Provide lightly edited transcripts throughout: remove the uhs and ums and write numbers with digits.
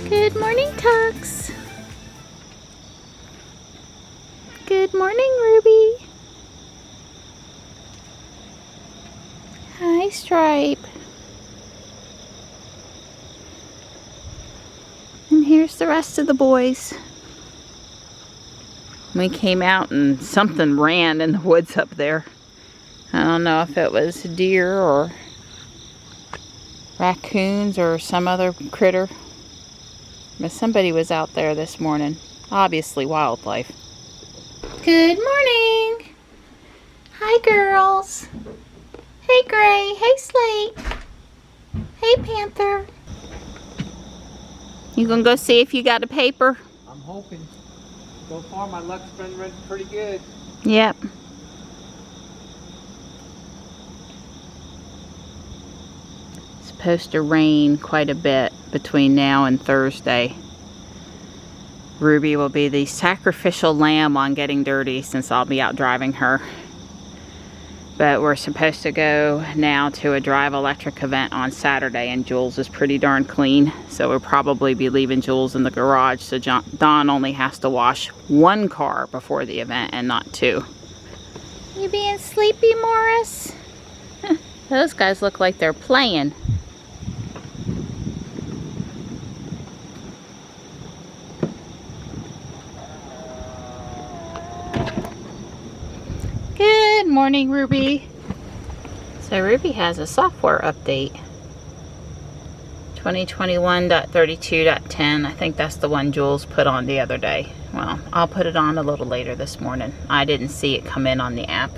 Good morning, Tux. Good morning, Ruby. Hi, Stripe. And here's the rest of the boys. We came out and something ran in the woods up there. I don't know if it was deer or raccoons or some other critter. But somebody was out there this morning. Obviously wildlife. Good morning. Hi, girls. Hey, Gray. Hey, Slate. Hey, Panther. You gonna go see if you got a paper? I'm hoping. So far, my luck's been pretty good. Yep. It's supposed to rain quite a bit between now and Thursday. Ruby will be the sacrificial lamb on getting dirty since I'll be out driving her. But we're supposed to go now to a drive electric event on Saturday, and Jules is pretty darn clean. So we'll probably be leaving Jules in the garage, so Don only has to wash one car before the event and not two. You being sleepy, Morris? Those guys look like they're playing. Good morning, Ruby. So Ruby has a software update. 2021.32.10. I think that's the one Jules put on the other day. Well, I'll put it on a little later this morning. I didn't see it come in on the app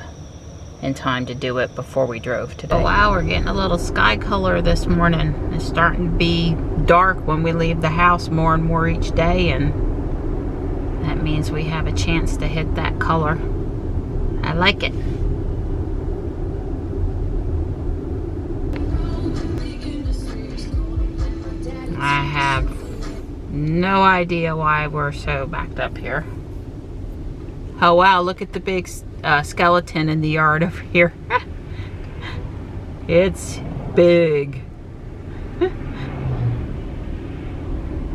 in time to do it before we drove today. Oh wow, we're getting a little sky color this morning. It's starting to be dark when we leave the house more and more each day, and that means we have a chance to hit that color. I like it. I have no idea why we're so backed up here. Oh wow, look at the big skeleton in the yard over here. It's big.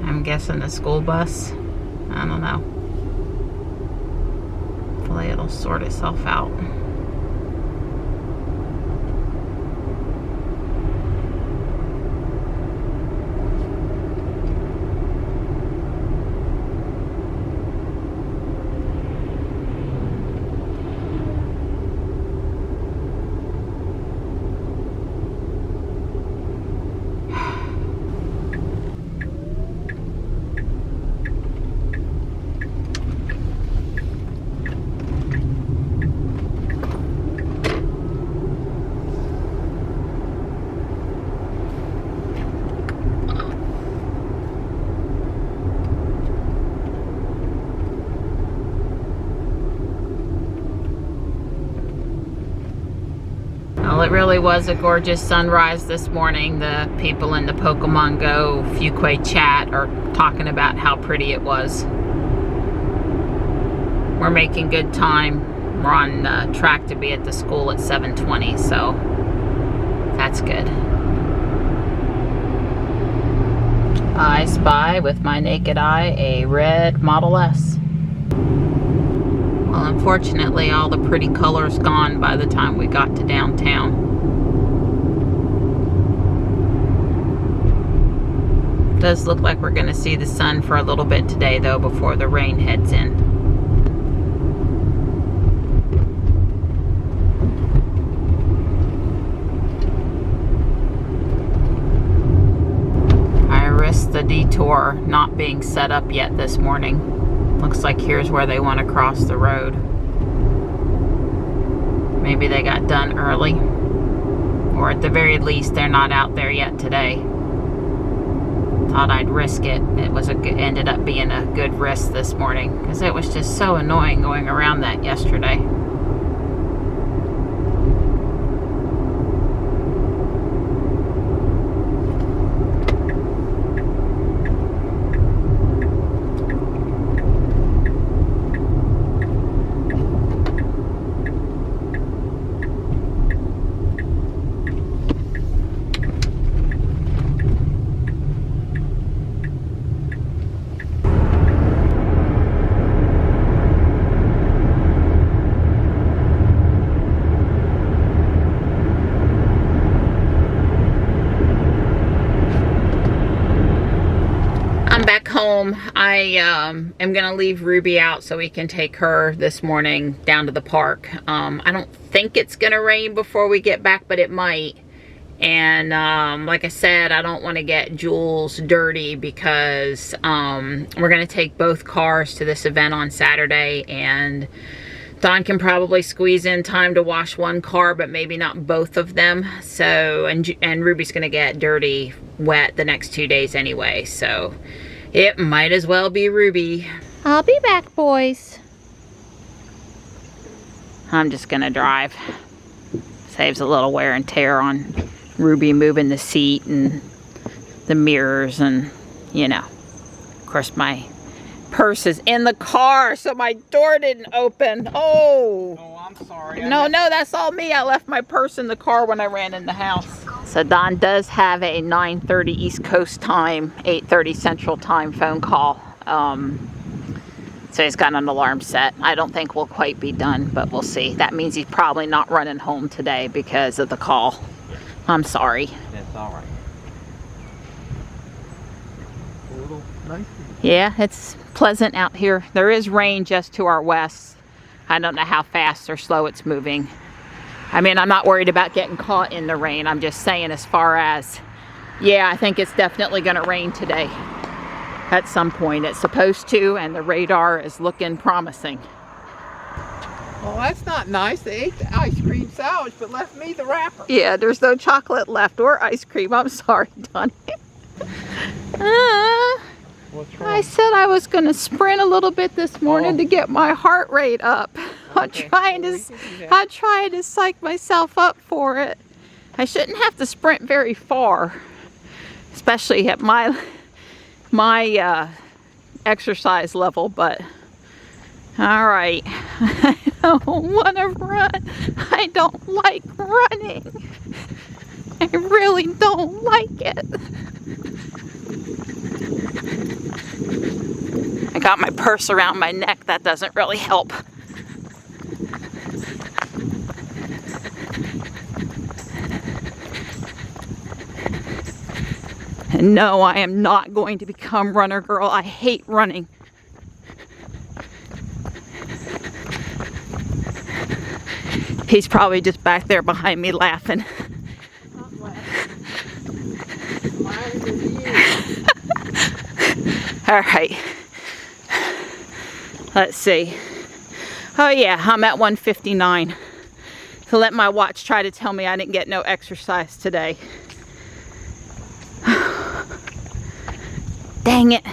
I'm guessing a school bus. I don't know. Hopefully it'll sort itself out. Well, it really was a gorgeous sunrise this morning. The people in the Pokemon Go Fuquay chat are talking about how pretty it was. We're making good time. We're on track to be at the school at 7:20, so that's good. I spy with my naked eye a red Model S. Well, unfortunately, all the pretty colors gone by the time we got to downtown. Does look like we're going to see the sun for a little bit today, though, before the rain heads in. detour not being set up yet this morning. Looks like here's where they want to cross the road. Maybe they got done early, or at the very least they're not out there yet today. Thought I'd risk it. Ended up being a good risk this morning because it was just so annoying going around that yesterday. Back home. I am gonna leave Ruby out so we can take her this morning down to the park. I don't think it's gonna rain before we get back, but it might. And like I said, I don't want to get Jules dirty because we're gonna take both cars to this event on Saturday, and Don can probably squeeze in time to wash one car, but maybe not both of them. So, and Ruby's gonna get dirty, wet the next 2 days anyway, so it might as well be Ruby. I'll be back, boys. I'm just gonna drive. Saves a little wear and tear on Ruby moving the seat and the mirrors, and you know, of course my purse is in the car, so my door didn't open. Oh, I'm sorry. No, that's all me. I left my purse in the car when I ran in the house. So Don does have a 9:30 East Coast time, 8:30 Central time phone call. So he's got an alarm set. I don't think we'll quite be done, but we'll see. That means he's probably not running home today because of the call. I'm sorry. That's all right. A little nice. Yeah, it's pleasant out here. There is rain just to our west. I don't know how fast or slow it's moving. I mean, I'm not worried about getting caught in the rain. I'm just saying, as far as, yeah, I think it's definitely going to rain today. At some point it's supposed to, and the radar is looking promising. Well, that's not nice. They ate the ice cream sandwich but left me the wrapper. Yeah, there's no chocolate left or ice cream. I'm sorry, Donnie. What's wrong? I said I was going to sprint a little bit this morning to get my heart rate up. Okay. I'm trying to psych myself up for it. I shouldn't have to sprint very far, especially at my exercise level, but all right. I don't want to run. I don't like running. I really don't like it. I got my purse around my neck. That doesn't really help. And no, I am not going to become runner girl. I hate running. He's probably just back there behind me laughing. I'm laughing. All right. Let's see. Oh yeah, I'm at 1:59. To let my watch try to tell me I didn't get no exercise today. Dang it.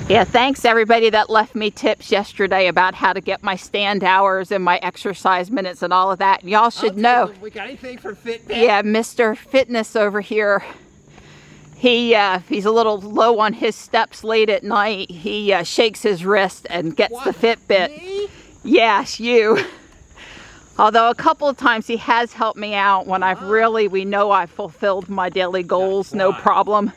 Yeah, thanks everybody that left me tips yesterday about how to get my stand hours and my exercise minutes and all of that. Y'all should know. We got anything for Fitbit? Yeah, Mr. Fitness over here. He's a little low on his steps late at night. He shakes his wrist and gets the Fitbit. Me? Yes, you. Although a couple of times he has helped me out when we know I've fulfilled my daily goals, no problem.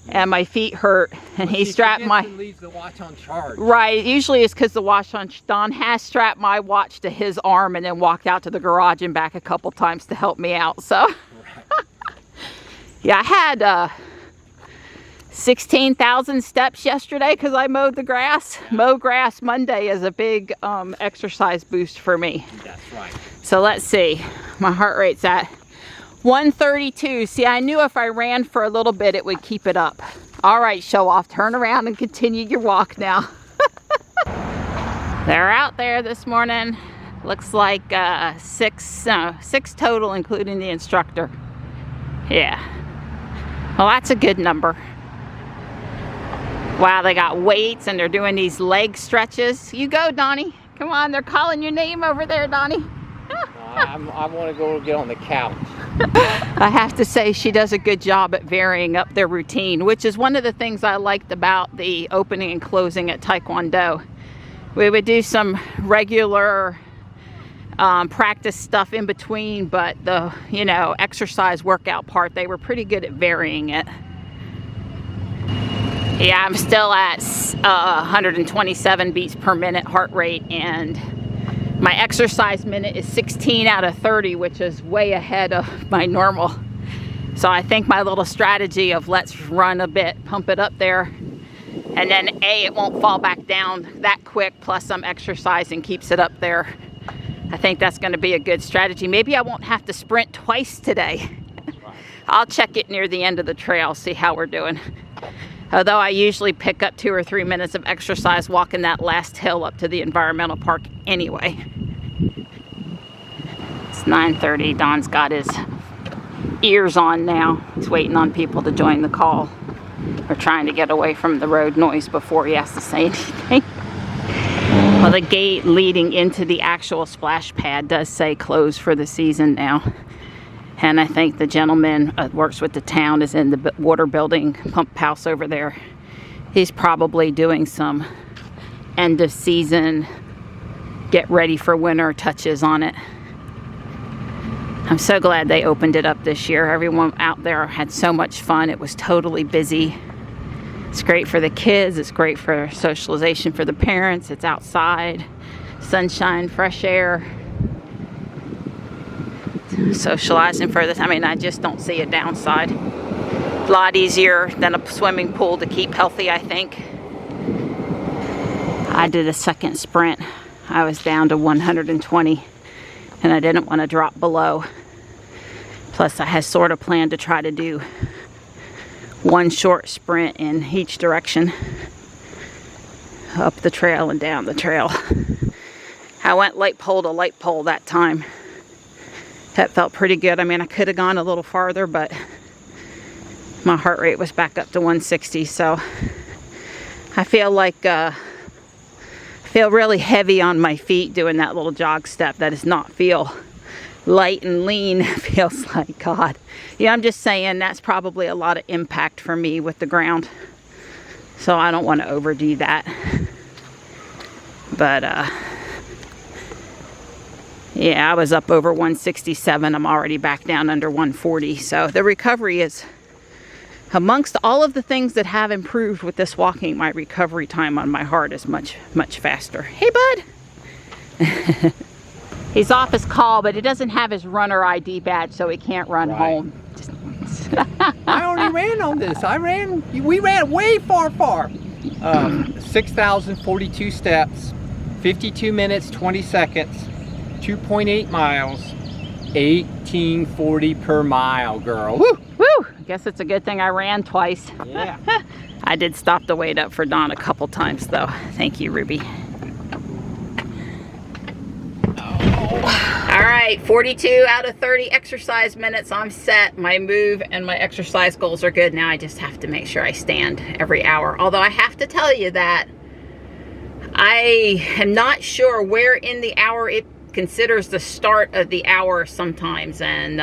And my feet hurt, and he strapped my... leaves the watch on charge. Right, usually it's because the watch on... Don has strapped my watch to his arm and then walked out to the garage and back a couple times to help me out, so... Right. Yeah, I had 16,000 steps yesterday because I mowed the grass. Yeah. Mow grass Monday is a big exercise boost for me. That's right. So let's see. My heart rate's at 132. See, I knew if I ran for a little bit, it would keep it up. All right, show off. Turn around and continue your walk now. They're out there this morning. Looks like six total, including the instructor. Yeah. Well, that's a good number. Wow, they got weights and they're doing these leg stretches. You go, Donnie. Come on, they're calling your name over there, Donnie. I want to go get on the couch. I have to say she does a good job at varying up their routine, which is one of the things I liked about the opening and closing at Taekwondo. We would do some regular practice stuff in between, but the, you know, exercise workout part, they were pretty good at varying it. Yeah, I'm still at 127 beats per minute heart rate, and my exercise minute is 16 out of 30, which is way ahead of my normal. So I think my little strategy of let's run a bit, pump it up there, and then it won't fall back down that quick, plus I'm exercising keeps it up there. I think that's going to be a good strategy. Maybe I won't have to sprint twice today. I'll check it near the end of the trail, see how we're doing. Although I usually pick up 2 or 3 minutes of exercise walking that last hill up to the environmental park anyway. It's 9:30. Don's got his ears on now. He's waiting on people to join the call. We're trying to get away from the road noise before he has to say anything. Well, the gate leading into the actual splash pad does say closed for the season now. And I think the gentleman that works with the town is in the water building pump house over there. He's probably doing some end of season, get ready for winter touches on it. I'm so glad they opened it up this year. Everyone out there had so much fun. It was totally busy. It's great for the kids. It's great for socialization for the parents. It's outside, sunshine, fresh air. Socializing for this, I mean, I just don't see a downside. A lot easier than a swimming pool to keep healthy, I think. I did a second sprint. I was down to 120 and I didn't want to drop below. Plus I had sort of planned to try to do one short sprint in each direction, up the trail and down the trail. I went light pole to light pole that time. That felt pretty good. I mean, I could have gone a little farther, but my heart rate was back up to 160. So I feel like, feel really heavy on my feet doing that little jog step. That does not feel light and lean. It feels like, God. Yeah, I'm just saying that's probably a lot of impact for me with the ground. So I don't want to overdo that. But, yeah, I was up over 167. I'm already back down under 140. So the recovery is, amongst all of the things that have improved with this walking, my recovery time on my heart is much, much faster. Hey, bud. He's off his call, but he doesn't have his runner ID badge, so he can't run home. I only ran on this. We ran way far. 6,042 steps, 52 minutes, 20 seconds. 2.8 miles, 1840 per mile, girl. Woo! Woo! I guess it's a good thing I ran twice. Yeah. I did stop to wait up for Dawn a couple times, though. Thank you, Ruby. All right, 42 out of 30 exercise minutes. I'm set. My move and my exercise goals are good. Now I just have to make sure I stand every hour. Although I have to tell you that I am not sure where in the hour it considers the start of the hour sometimes, and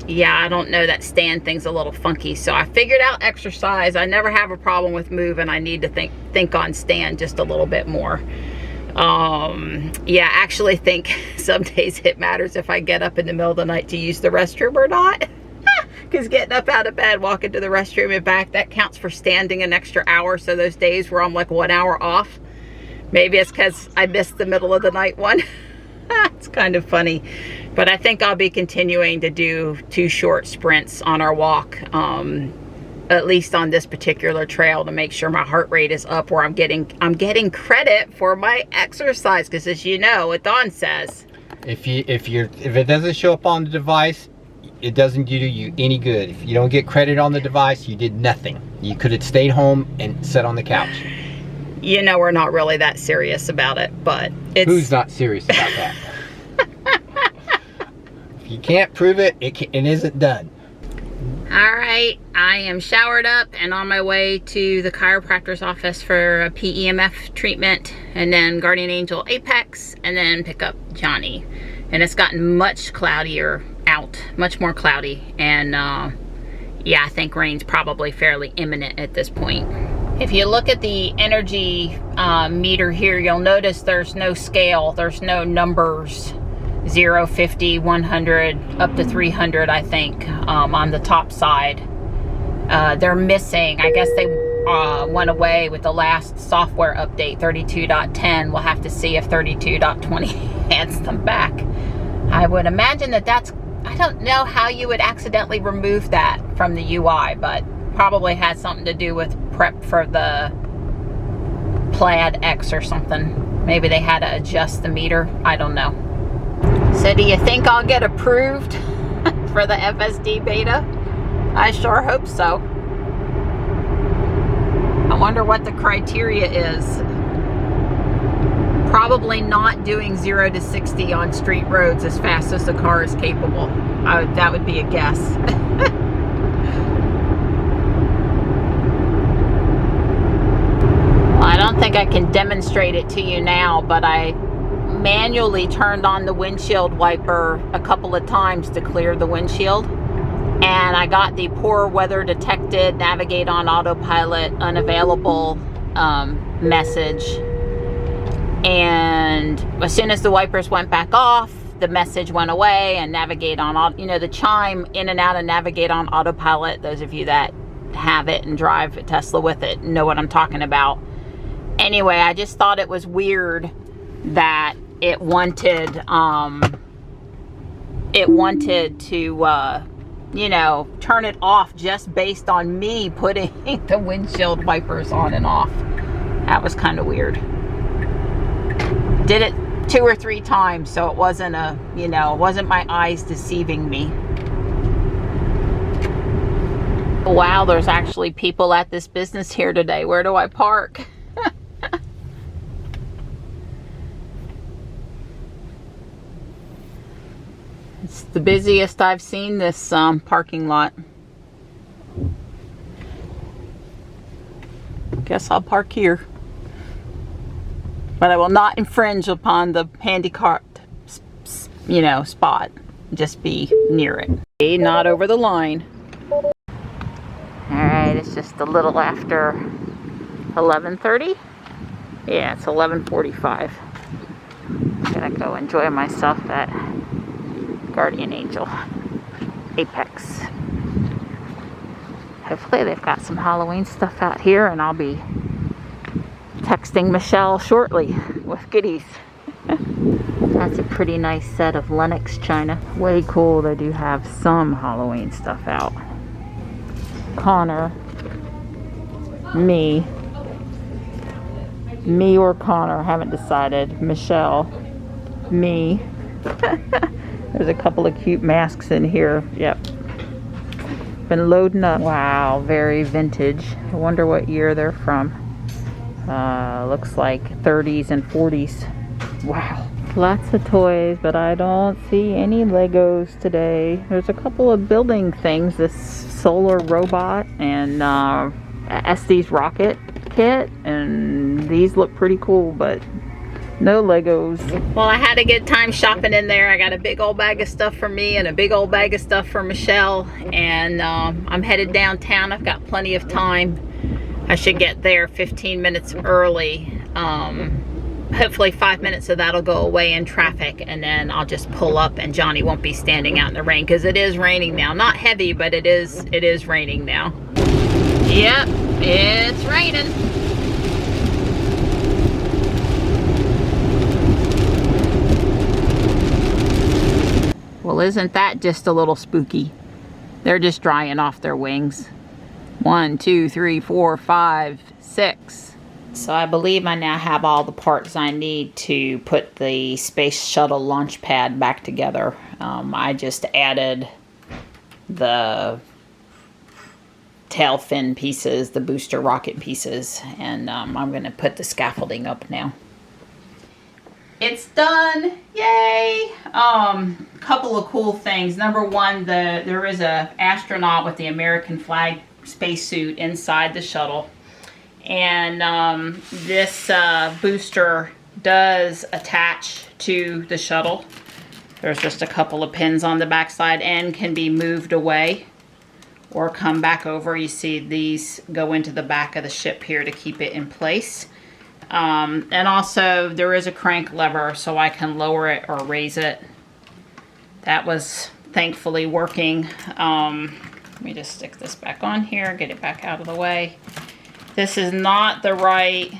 yeah, I don't know, that stand thing's a little funky. So I figured out exercise. I never have a problem with move, and I need to think on stand just a little bit more. Yeah, I actually think some days it matters if I get up in the middle of the night to use the restroom or not. Because getting up out of bed, walking to the restroom and back, that counts for standing an extra hour. So those days where I'm like 1 hour off, maybe it's because I missed the middle of the night one. It's kind of funny, but I think I'll be continuing to do 2 short sprints on our walk, at least on this particular trail, to make sure my heart rate is up, where I'm getting credit for my exercise. Because as you know, what Dawn says, if it doesn't show up on the device, it doesn't do you any good. If you don't get credit on the device, you did nothing. You could have stayed home and sat on the couch. You know, we're not really that serious about it, but it's... Who's not serious about that? If you can't prove it, it isn't done. Alright, I am showered up and on my way to the chiropractor's office for a PEMF treatment, and then Guardian Angel Apex, and then pick up Johnny. And it's gotten much cloudier out, much more cloudy, and yeah, I think rain's probably fairly imminent at this point. If you look at the energy meter here, you'll notice there's no scale, there's no numbers. 0, 50, 100, up to 300, I think, on the top side. They're missing. I guess they went away with the last software update, 32.10. We'll have to see if 32.20 adds them back. I would imagine that that's, I don't know how you would accidentally remove that from the UI, but probably had something to do with prep for the Plaid X or something. Maybe they had to adjust the meter. I don't know. So do you think I'll get approved for the FSD beta? I sure hope so. I wonder what the criteria is. Probably not doing 0 to 60 on street roads as fast as the car is capable. That would be a guess. I don't think I can demonstrate it to you now, but I manually turned on the windshield wiper a couple of times to clear the windshield, and I got the poor weather detected, navigate on autopilot, unavailable message, and as soon as the wipers went back off, the message went away, and navigate on, you know, the chime in and out of navigate on autopilot. Those of you that have it and drive a Tesla with it know what I'm talking about. Anyway, I just thought it was weird that it wanted to you know, turn it off just based on me putting the windshield wipers on and off. That was kind of weird. Did it 2 or 3 times, so it wasn't a, you know, it wasn't my eyes deceiving me. Wow, there's actually people at this business here today. Where do I park? It's the busiest I've seen this parking lot. Guess I'll park here. But I will not infringe upon the handicapped, you know, spot. Just be near it. Okay, not over the line. Alright, it's just a little after 11:30. Yeah, it's 11:45. I'm gonna go enjoy myself at Guardian Angel Apex. Hopefully they've got some Halloween stuff out here, and I'll be texting Michelle shortly with goodies. That's a pretty nice set of Lennox china. Way cool. They do have some Halloween stuff out. Connor, me or Connor, haven't decided. Michelle, me. There's a couple of cute masks in here. Yep. Been loading up. Wow, very vintage. I wonder what year they're from. Looks like 30s and 40s. Wow. Lots of toys, but I don't see any Legos today. There's a couple of building things. This solar robot and Estes rocket kit. And these look pretty cool, but no Legos. Well, I had to get time shopping in there. I got a big old bag of stuff for me and a big old bag of stuff for Michelle. And I'm headed downtown. I've got plenty of time. I should get there 15 minutes early. Hopefully 5 minutes of that'll go away in traffic, and then I'll just pull up and Johnny won't be standing out in the rain, because it is raining now. Not heavy, but it is raining now. Yep, it's raining. Well, isn't that just a little spooky? They're just drying off their wings. 1, 2, 3, 4, 5, 6. So I believe I now have all the parts I need to put the Space Shuttle launch pad back together. I just added the tail fin pieces, the booster rocket pieces, and I'm going to put the scaffolding up now. It's done! Yay! Couple of cool things. Number one, there is a astronaut with the American flag spacesuit inside the shuttle, and this booster does attach to the shuttle. There's just a couple of pins on the backside and can be moved away or come back over. You see these go into the back of the ship here to keep it in place. And also there is a crank lever so I can lower it or raise it. That was thankfully working. Let me just stick this back on here, get it back out of the way. This is not the right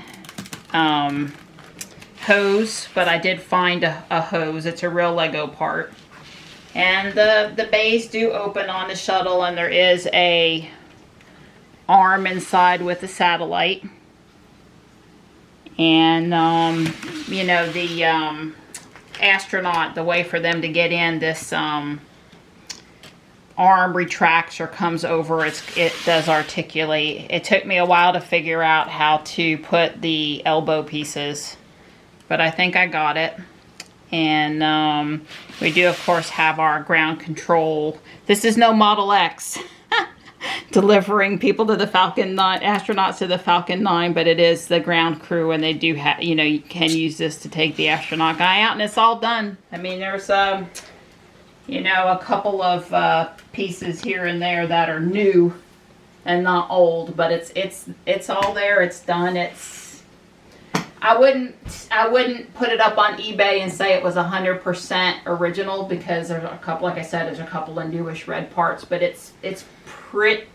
hose, but I did find a hose. It's a real Lego part. And the bays do open on the shuttle, and there is a arm inside with a satellite. And, you know, the astronaut, the way for them to get in, this arm retracts or comes over. It does articulate. It took me a while to figure out how to put the elbow pieces, but I think I got it. And we do, of course, have our ground control. This is no Model X. Delivering people to the Falcon 9, astronauts to the Falcon 9, but it is the ground crew, and they do have, you know, you can use this to take the astronaut guy out, and it's all done. I mean, there's, you know, a couple of pieces here and there that are new and not old, but it's all there. It's done. I wouldn't put it up on eBay and say it was 100% original, because there's a couple, like I said, there's a couple of newish red parts, but it's pretty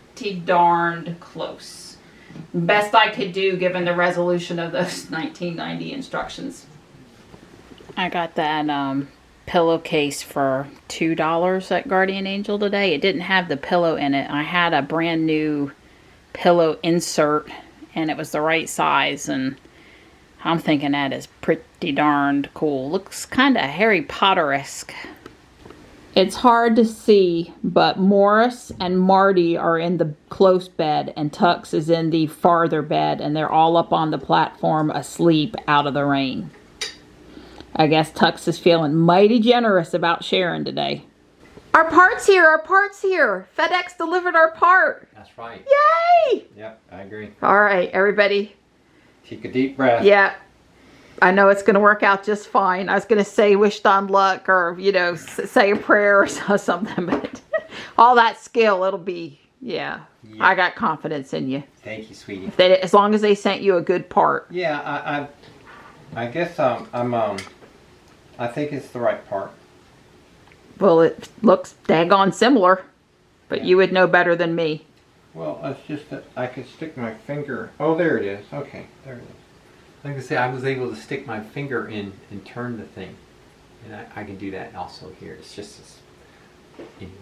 darned close. Best I could do given the resolution of those 1990 instructions. I got that pillowcase for $2 at Guardian Angel today. It didn't have the pillow in it. I had a brand new pillow insert, and it was the right size, and I'm thinking that is pretty darned cool. Looks kind of Harry Potter-esque. It's hard to see, but Morris and Marty are in the close bed, and Tux is in the farther bed, and they're all up on the platform asleep out of the rain. I guess Tux is feeling mighty generous about sharing today. Our part's here, our part's here. FedEx delivered our part. That's right. Yay! Yep, I agree. All right, everybody. Take a deep breath. Yeah. I know it's going to work out just fine. I was going to say wish Don luck, or, you know, say a prayer or something, but all that skill, it'll be, yeah. I got confidence in you. Thank you, sweetie. As long as they sent you a good part. Yeah, I guess I think it's the right part. Well, it looks daggone similar, but yeah. You would know better than me. Well, it's just that I could stick my finger. Oh, there it is. Okay, there it is. Like I say, I was able to stick my finger in and turn the thing. And I can do that also here. It's just this. Anyway,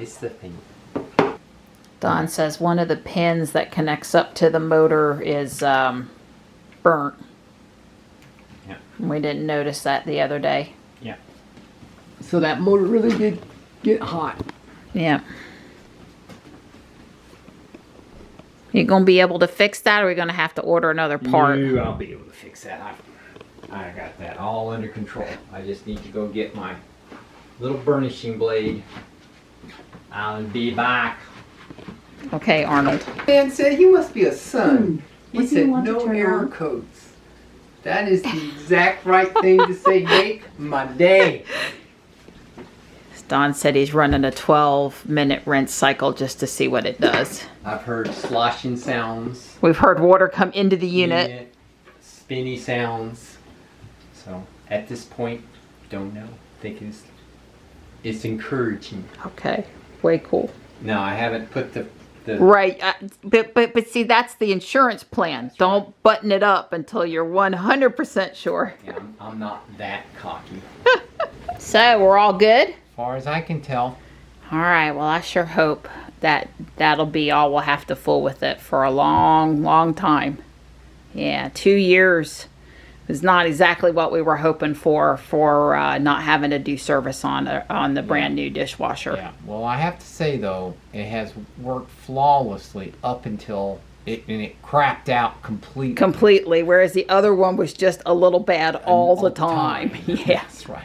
it's the thing. Don says one of the pins that connects up to the motor is burnt. Yeah. We didn't notice that the other day. Yeah. So that motor really did get hot. Yeah. You gonna be able to fix that, or are we gonna have to order another part? No, I'll be able to fix that. I got that all under control. I just need to go get my little burnishing blade. I'll be back. Okay, Arnold. Man said he must be a son. He What do said you want to no turn error on? codes. That is the exact right thing to say. Make my day. Don said he's running a 12-minute rinse cycle just to see what it does. I've heard sloshing sounds. We've heard water come into the unit. Spinny sounds. So at this point, don't know. Think it's encouraging. Okay, way cool. No, I haven't put the Right, but see, that's the insurance plan. Don't button it up until you're 100% sure. Yeah, I'm not that cocky. So we're all good? As far as I can tell. All right, well, I sure hope that that'll be all we'll have to fool with it for a long, long time. Yeah, 2 years. It's not exactly what we were hoping for not having to do service on the brand new dishwasher. Yeah. Well, I have to say though, it has worked flawlessly up until it crapped out completely. Completely, whereas the other one was just a little bad all the time. Yeah. That's right.